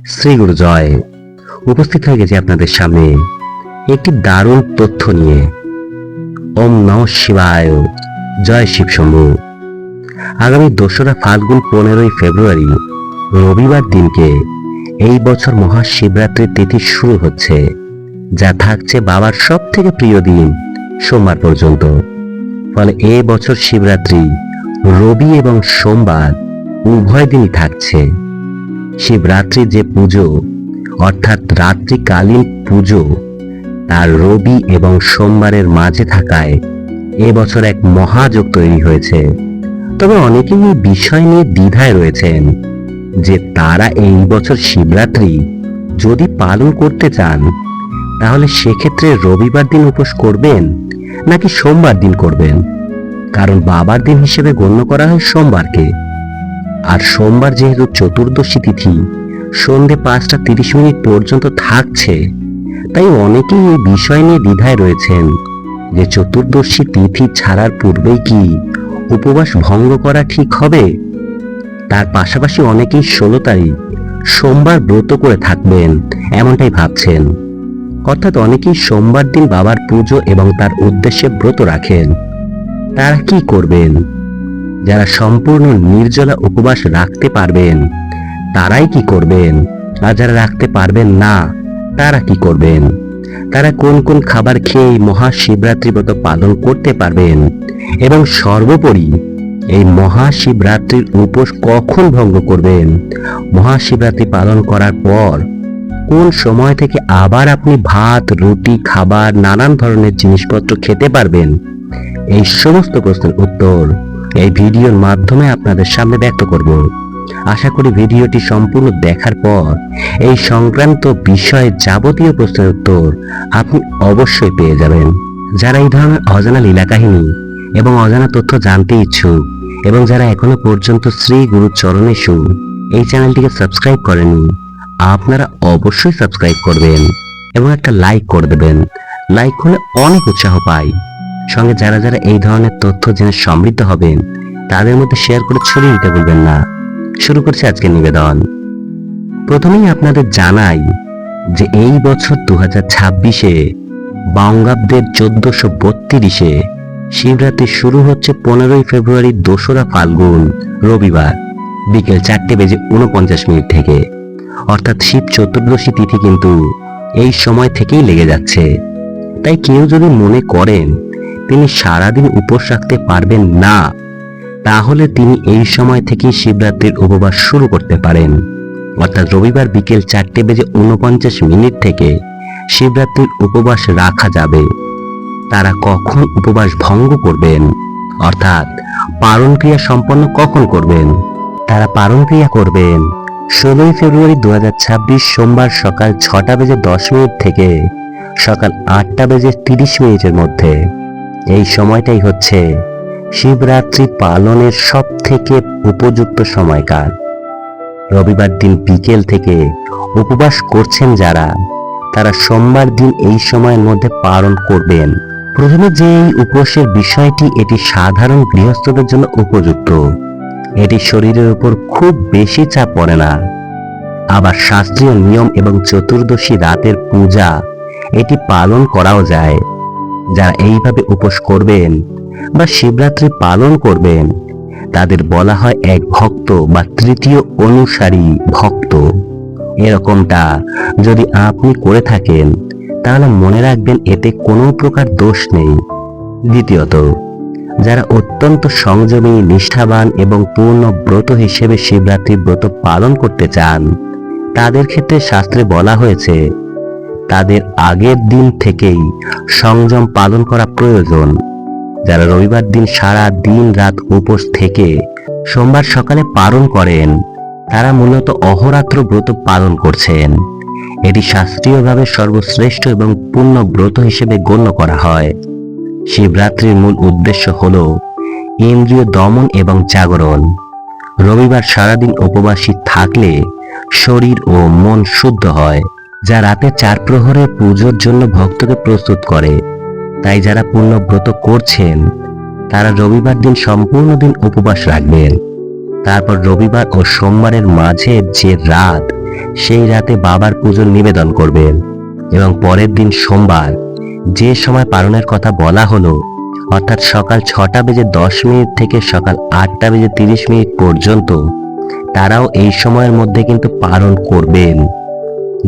শ্রী গুরু জয়। উপস্থিত হয়ে গেছে আপনাদের সামনে একটি দারুণ তথ্য নিয়ে। ওম নমঃ শিবায়, জয় শিব শম্ভু। আগামী 2রা ফাল্গুন 15ই ফেব্রুয়ারি রবিবার দিনকে এই বছর মহাশিবরাত্রির তিথি শুরু হচ্ছে, যা থাকছে বাবার সব থেকে প্রিয় দিন সোমবার পর্যন্ত। ফলে এ বছর শিবরাত্রি রবি এবং সোমবার উভয় দিনই থাকছে। শিবরাত্রির যে পুজো অর্থাৎ রাত্রিকালীন পুজো, তার রবি এবং সোমবারের মাঝে থাকায় এবছর এক মহাযোগ তৈরি হয়েছে। তবে অনেকেই এই বিষয় নিয়ে দ্বিধায় রয়েছেন যে তারা এই বছর শিবরাত্রি যদি পালন করতে চান তাহলে সেক্ষেত্রে রবিবার দিন উপোস করবেন নাকি সোমবার দিন করবেন। কারণ বাবার দিন হিসেবে গণ্য করা হয় সোমবারকে, আর সোমবার যেহেতু চতুর্দশী তিথি সন্ধে 5টা 30 পর্যন্ত থাকছে, তাই অনেকেই এই বিষয় নিয়ে দ্বিধায় রয়েছেন যে চতুর্দশী তিথি ছাড়ার পূর্বেই কি উপবাস ভঙ্গ করা ঠিক হবে। তার পাশাপাশি অনেকেই 16 তারিখ সোমবার ব্রত করে থাকবেন এমনটাই ভাবছেন। অর্থাৎ অনেকেই সোমবার দিন বাবার পুজো এবং তার উদ্দেশ্যে ব্রত রাখেন। তারা কি করবেন? যারা সম্পূর্ণ নির্জলা উপবাস রাখতে পারবেন তারাই কি করবেন, আর যারা রাখতে পারবেন না তারা কি করবেন? তারা কোন কোন খাবার খেয়ে মহাশিবরাত্রি ব্রত পালন করতে পারবেন এবং সর্বোপরি এই মহাশিবরাত্রির উপোস কখন ভঙ্গ করবেন? মহাশিবরাত্রি পালন করার পর কোন সময় থেকে আবার আপনি ভাত, রুটি, খাবার, নানান ধরনের জিনিসপত্র খেতে পারবেন? এই সমস্ত প্রশ্নের উত্তর এই ভিডিওর মাধ্যমে আপনাদের সামনে ব্যক্ত করব। আশা করি ভিডিওটি সম্পূর্ণ দেখার পর এই সংক্রান্ত বিষয়ে যাবতীয় প্রশ্নের উত্তর আপনি অবশ্যই পেয়ে যাবেন। যারা এই ধরনের অজানা লীলা কাহিনী এবং অজানা তথ্য জানতে ইচ্ছুক এবং যারা এখনো পর্যন্ত শ্রী গুরু চরণেষু এই চ্যানেলটিকে সাবস্ক্রাইব করেননি, আপনারা অবশ্যই সাবস্ক্রাইব করবেন এবং একটা লাইক করে দেবেন। লাইক হলে অনেক উৎসাহ পাই। সঙ্গে যারা যারা এই ধরনের তথ্য জেনে সমৃদ্ধ হবেন তাদের মধ্যে শেয়ার করে ছড়িয়ে দিতে ভুলবেন না। শুরু করছি আজকের নিবেদন। প্রথমেই আপনাদের জানাই যে এই বছর 2026-এ বঙ্গাব্দের 1432-এ শিবরাত্রি শুরু হচ্ছে 15ই ফেব্রুয়ারি 2রা ফাল্গুন রবিবার বিকেল 4:49 থেকে। অর্থাৎ শিব চতুর্দশী তিথি কিন্তু এই সময় থেকেই লেগে যাচ্ছে। তাই কেউ যদি মনে করেন তিনি সারাদিন উপোস রাখতে পারবেন না, তাহলে তিনি এই সময় থেকেই শিবরাত্রির উপবাস শুরু করতে পারেন। অর্থাৎ রবিবার বিকেল 4:49 থেকে শিবরাত্রির উপবাস রাখা যাবে। তারা কখন উপবাস ভঙ্গ করবেন, অর্থাৎ পারণ ক্রিয়া সম্পন্ন কখন করবেন? তারা পারণ ক্রিয়া করবেন 16ই ফেব্রুয়ারি 2026 সোমবার সকাল 6:10 থেকে সকাল 8:30 মধ্যে। এই সময়টাই হচ্ছে শিবরাত্রি পালনের সব থেকে উপযুক্ত সময়কাল। রবিবার দিন বিকেল থেকে উপবাস করছেন যারা, তারা সোমবার দিন এই সময়ের মধ্যে পালন করবেন। প্রথমে যে এই উপবাসের বিষয়টি, এটি সাধারণ গৃহস্থদের জন্য উপযুক্ত। এটি শরীরের উপর খুব বেশি চাপ পড়ে না। আবার শাস্ত্রীয় নিয়ম এবং চতুর্দশী রাতের পূজা এটি পালন করাও যায়। যারা এইভাবে উপোস করবেন বা শিবরাত্রি পালন করবেন তাদের বলা হয় এক ভক্ত বা তৃতীয় অনুসারী ভক্ত। এরকমটা যদি আপনি করে থাকেন তাহলে মনে রাখবেন এতে কোনো প্রকার দোষ নেই। দ্বিতীয়ত, যারা অত্যন্ত সংযমী, নিষ্ঠাবান এবং পূর্ণ ব্রত হিসেবে শিবরাত্রি ব্রত পালন করতে চান, তাদের ক্ষেত্রে শাস্ত্রে বলা হয়েছে তাদের আগের দিন থেকেই সংযম পালন করা প্রয়োজন। যারা রবিবার দিন সারা দিন রাত উপোস থেকে সোমবার সকালে পালন করেন তারা মূলত অহোরাত্র ব্রত পালন করছেন। এটি শাস্ত্রীয়ভাবে সর্বশ্রেষ্ঠ এবং পূর্ণ ব্রত হিসেবে গণ্য করা হয়। শিবরাত্রির মূল উদ্দেশ্য হল ইন্দ্রিয় দমন এবং জাগরণ। রবিবার সারাদিন উপবাসী থাকলে শরীর ও মন শুদ্ধ হয়, যা রাতে 4 প্রহরে পুজোর জন্য ভক্তকে প্রস্তুত করে। তাই যারা পূর্ণ ব্রত করছেন তারা রবিবার দিন সম্পূর্ণ দিন উপবাস রাখবেন। তারপর রবিবার ও সোমবারের মাঝে যে রাত সেই রাতে বাবার পুজোর নিবেদন করবেন এবং পরের দিন সোমবার যে সময় পালনের কথা বলা হলো, অর্থাৎ সকাল 6:10 থেকে সকাল 8:30 পর্যন্ত, তারাও এই সময়ের মধ্যে কিন্তু পালন করবেন।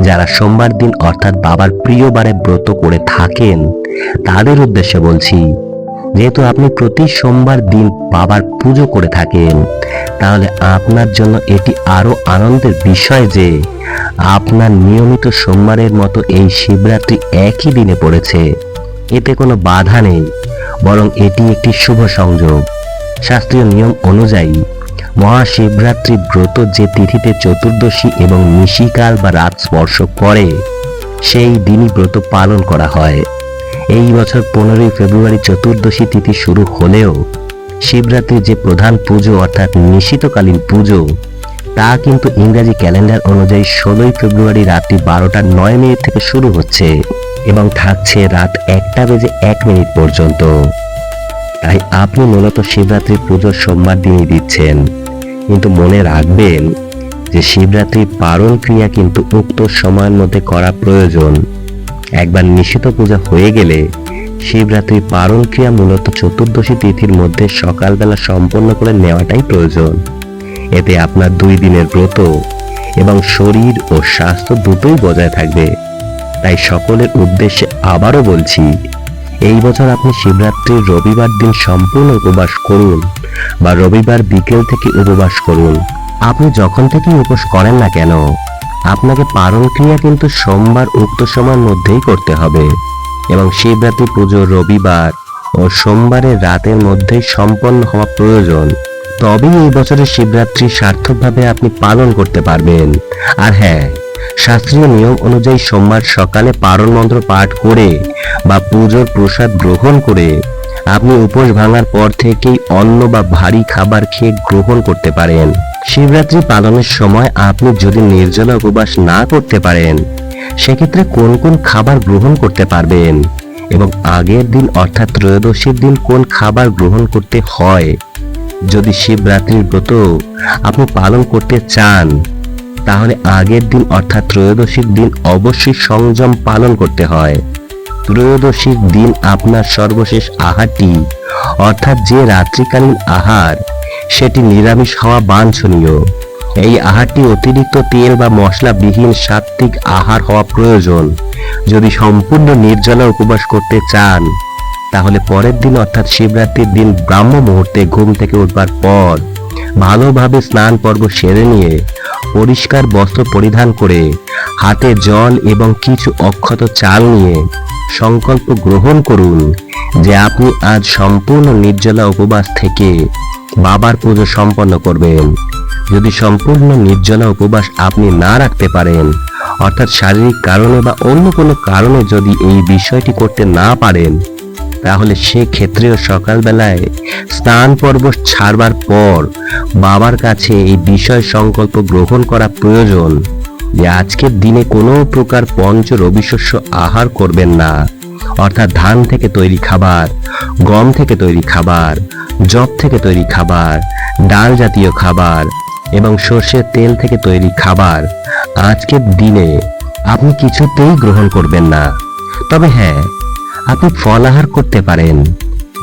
যারা সোমবার দিন অর্থাৎ বাবার প্রিয় বারে ব্রত করে থাকেন তাদের উদ্দেশ্যে বলছি, যেহেতু আপনি প্রতি সোমবার দিন বাবার পুজো করে থাকেন, তাহলে আপনার জন্য এটি আরো আনন্দের বিষয় যে আপনার নিয়মিত সোমবারের মতো এই শিবরাত্রি একই দিনে পড়েছে। এতে কোনো বাধা নেই, বরং এটি একটি শুভ সংযোগ। শাস্ত্রীয় নিয়ম অনুযায়ী মহাশিবরাত্রি ব্রত যে তিথিতে চতুর্দশী এবং নিশিকাল বা রাত স্পর্শ করে, সেই দিনই ব্রত পালন করা হয়। এই বছর 15ই ফেব্রুয়ারি চতুর্দশী তিথি শুরু হলেও শিবরাত্রির যে প্রধান পুজো অর্থাৎ নিশিতকালীন পুজো, তা কিন্তু ইংরাজি ক্যালেন্ডার অনুযায়ী 16ই ফেব্রুয়ারি রাত্রি 12:09 থেকে শুরু হচ্ছে এবং থাকছে রাত 1:01 পর্যন্ত। তাই আপনি মূলত শিবরাত্রি পুজোর সোমবার দিনই দিচ্ছেন, কিন্তু মনে রাখবেন যে শিবরাত্রির পালন ক্রিয়া কিন্তু উক্ত সময়ের মধ্যে করা প্রয়োজন। একবার নিষিদ্ধ পূজা হয়ে গেলে শিবরাত্রির পালন ক্রিয়া মূলত চতুর্দশী তিথির মধ্যে সকালবেলা সম্পন্ন করে নেওয়াটাই প্রয়োজন। এতে আপনার 2 দিনের ব্রত এবং শরীর ও স্বাস্থ্য দুটোই বজায় থাকবে। তাই সকলের উদ্দেশ্যে আবারও বলছি, এই বছর আপনি শিবরাত্রির রবিবার দিন সম্পূর্ণ উপবাস করুন বা রবিবার বিকেল থেকে উপবাস করুন। আপনি যখন থেকেই উপোস করেন না কেন, আপনাকে পালন ক্রিয়া কিন্তু সোমবার উক্ত সময়ের মধ্যেই করতে হবে এবং শিবরাত্রি পুজো রবিবার ও সোমবারের রাতের মধ্যেই সম্পন্ন হওয়া প্রয়োজন। তবেই এই বছরের শিবরাত্রি সার্থকভাবে আপনি পালন করতে পারবেন। আর হ্যাঁ, শাস্ত্রীয় নিয়ম অনুযায়ী সোমবার সকালে পারণ মন্ত্র পাঠ করে বা পুজোর প্রসাদ গ্রহণ করে আপনি উপোস ভাঙার পর থেকেই অন্ন বা ভারী খাবার খেয়ে গ্রহণ করতে পারেন। শিবরাত্রি পালনের সময় আপনি যদি নির্জলা উপবাস না করতে পারেন, সেক্ষেত্রে কোন কোন খাবার গ্রহণ করতে পারবেন এবং আগের দিন অর্থাৎ ত্রয়োদশীর দিন কোন খাবার গ্রহণ করতে হয়। যদি শিবরাত্রির ব্রত আপনি পালন করতে চান, তাহলে আগের দিন অর্থাৎ ত্রয়োদশীর দিন অবশ্যই সংযম পালন করতে হয়। ত্রয়োদশীর দিন আপনার সর্বশেষ আহারটি অর্থাৎ যে রাত্রিকালীন আহার, সেটি নিরামিষ হওয়া বাঞ্ছনীয়। এই আহারটি অতিরিক্ত তেল বা মশলাবিহীন সাত্ত্বিক আহার হওয়া প্রয়োজন। যদি সম্পূর্ণ নির্জলা উপবাস করতে চান, তাহলে পরের দিন অর্থাৎ শিবরাত্রির দিন ব্রাহ্ম মুহূর্তে ঘুম থেকে উঠবার পর ভালোভাবে স্নান পর্ব সেরে নিয়ে পরিষ্কার বস্ত্র পরিধান করে হাতে জল এবং কিছু অক্ষত চাল নিয়ে সংকল্প গ্রহণ করুন যে আপনি আজ সম্পূর্ণ নির্জলা উপবাস থেকে বাবার পুজো সম্পন্ন করবেন। যদি সম্পূর্ণ নির্জলা উপবাস আপনি না রাখতে পারেন, অর্থাৎ শারীরিক কারণে বা অন্য কোনো কারণে যদি এই বিষয়টি করতে না পারেন, তাহলে সে ক্ষেত্রেও সকালবেলায় স্নান পর্ব ছাড়বার পর বাবার কাছে এই বিষয় সংকল্প গ্রহণ করা প্রয়োজন যে আজকের দিনে কোনো প্রকার পঞ্চ রবিশস্য আহার করবেন না, অর্থাৎ ধান থেকে তৈরি খাবার, গম থেকে তৈরি খাবার, যব থেকে তৈরি খাবার, ডাল জাতীয় খাবার এবং সর্ষের তেল থেকে তৈরি খাবার আজকের দিনে আপনি কিছুতেই গ্রহণ করবেন না। তবে হ্যাঁ, আপনি ফল আহার করতে পারেন,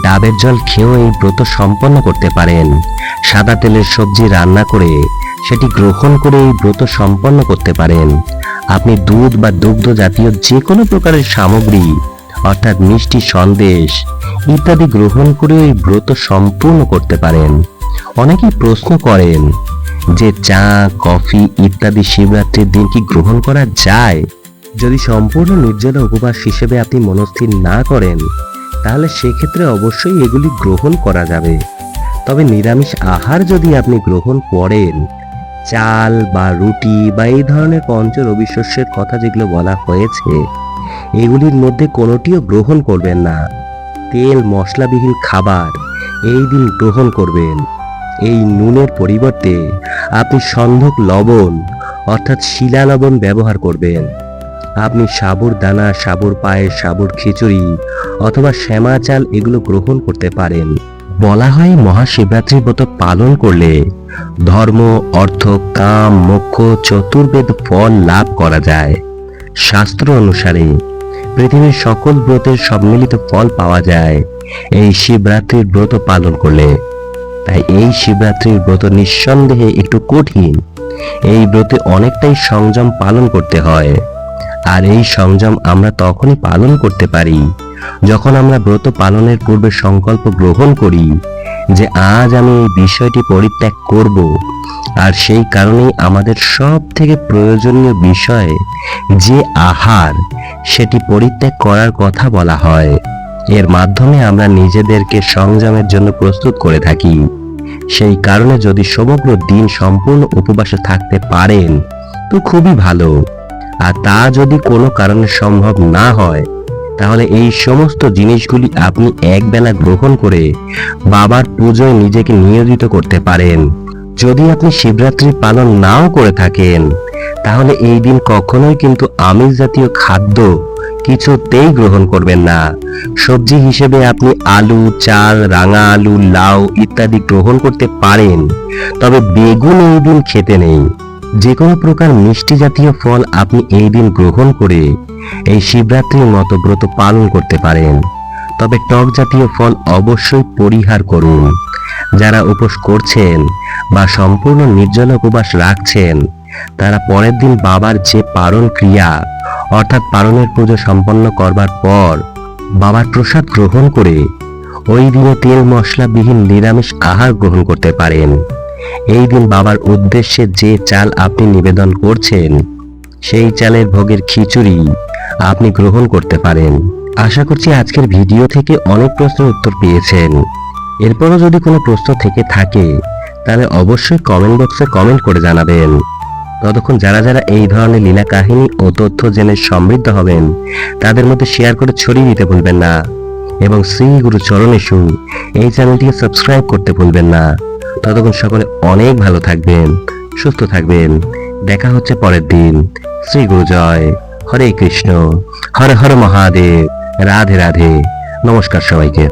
ডাবের জল খেয়েও এই ব্রত সম্পন্ন করতে পারেন। সাদা তেলের সবজি রান্না করে সেটি গ্রহণ করে এই ব্রত সম্পন্ন করতে পারেন। আপনি দুধ বা দুগ্ধ জাতীয় যে কোনো প্রকারের সামগ্রী অর্থাৎ মিষ্টি, সন্দেশ ইত্যাদি গ্রহণ করে এই ব্রত সম্পূর্ণ করতে পারেন। অনেকেই প্রশ্ন করেন যে চা, কফি ইত্যাদি শিবরাত্রির দিন কি গ্রহণ করা যায়? যদি সম্পূর্ণ নির্জলা উপবাস হিসেবে আপনি মনস্থির না করেন, তাহলে সেক্ষেত্রে অবশ্যই এগুলি গ্রহণ করা যাবে। তবে নিরামিষ আহার যদি আপনি গ্রহণ করেন, চাল বা রুটি বা এই ধরনের পঞ্চ রবিশস্যের কথা যেগুলো বলা হয়েছে, এগুলির মধ্যে কোনোটিও গ্রহণ করবেন না। তেল মশলাবিহীন খাবার এই দিন গ্রহণ করবেন। এই নুনের পরিবর্তে আপনি সন্ধক লবণ অর্থাৎ শিলা লবণ ব্যবহার করবেন। আপনি সাবুর দানা, সাবুর পায়েস, সাবুর খিচুড়ি অথবা শ্যামা চাল এগুলো গ্রহণ করতে পারেন। বলা হয় মহাশিবরাত্রির ব্রত পালন করলে ধর্ম, অর্থ, কাম, মোক্ষ চতুর্বেদ ফল লাভ করা যায়। শাস্ত্র অনুসারে পৃথিবীর সকল ব্রতের সম্মিলিত ফল পাওয়া যায় এই শিবরাত্রির ব্রত পালন করলে। তাই এই শিবরাত্রির ব্রত নিঃসন্দেহে একটু কঠিন। এই ব্রতে অনেকটাই সংযম পালন করতে হয়। আর এই সংযম আমরা তখনই পালন করতে পারি যখন আমরা ব্রত পালনের পূর্বে সংকল্প গ্রহণ করি যে আজ আমি এই বিষয়টি পরিত্যাগ করব। আর সেই কারণেই আমাদের সব থেকে প্রয়োজনীয় বিষয় যে আহার, সেটি পরিত্যাগ করার কথা বলা হয়। এর মাধ্যমে আমরা নিজেদেরকে সংযমের জন্য প্রস্তুত করে থাকি। সেই কারণে যদি সমগ্র দিন সম্পূর্ণ উপবাসে থাকতে পারেন তো খুবই ভালো। আর তা যদি কোনো কারণে সম্ভব না হয় তাহলে এই সমস্ত জিনিসগুলি আপনি একবেলা গ্রহণ করে বাবার পুজোয় নিজেকে নিয়োজিত করতে পারেন। যদি আপনি শিবরাত্রি পালন নাও করে থাকেন তাহলে এই দিন কখনোই কিন্তু আমিষ জাতীয় খাদ্য কিছুতেই গ্রহণ করবেন না। সবজি হিসেবে আপনি আলু, চাল, রাঙা আলু, লাউ ইত্যাদি গ্রহণ করতে পারেন, তবে বেগুন এই দিন খেতে নেই। যে কোনো প্রকার মিষ্টি জাতীয় ফল আপনি এই দিন গ্রহণ করে এই শিবরাত্রির মতো ব্রত পালন করতে পারেন, তবে টক জাতীয় ফল অবশ্যই পরিহার করুন। যারা উপোস করছেন বা সম্পূর্ণ নির্জল উপবাস রাখছেন তারা পরের দিন বাবার যে পারণ ক্রিয়া অর্থাৎ পারণের পুজো সম্পন্ন করবার পর বাবার প্রসাদ গ্রহণ করে ওই দিনে তেল মশলাবিহীন নিরামিষ আহার গ্রহণ করতে পারেন। এই দিন বাবার উদ্দেশ্যে যে চাল আপনি নিবেদন করছেন সেই চালের ভোগের খিচুড়ি আপনি গ্রহণ করতে পারেন। আশা করছি আজকের ভিডিও থেকে অনেক প্রশ্নের উত্তর পেয়েছেন। এরপরও যদি কোনো প্রশ্ন থেকে থাকে তাহলে অবশ্যই কমেন্ট বক্সে কমেন্ট করে জানাবেন। ততক্ষণ যারা যারা এই ধরনের লীলা কাহিনী ও তথ্য জেনে সমৃদ্ধ হবেন তাদের মধ্যে শেয়ার করে ছড়িয়ে দিতে ভুলবেন না, এবং শ্রী গুরু চরণেশু এই চ্যানেলটিকে সাবস্ক্রাইব করতে ভুলবেন না। ততক্ষণ সকলে অনেক ভালো থাকবেন, সুস্থ থাকবেন। দেখা হচ্ছে পরের দিন। শ্রী গুরু জয়। হরে কৃষ্ণ, হর হর মহাদেব। রাধে রাধে। নমস্কার সবাইকে।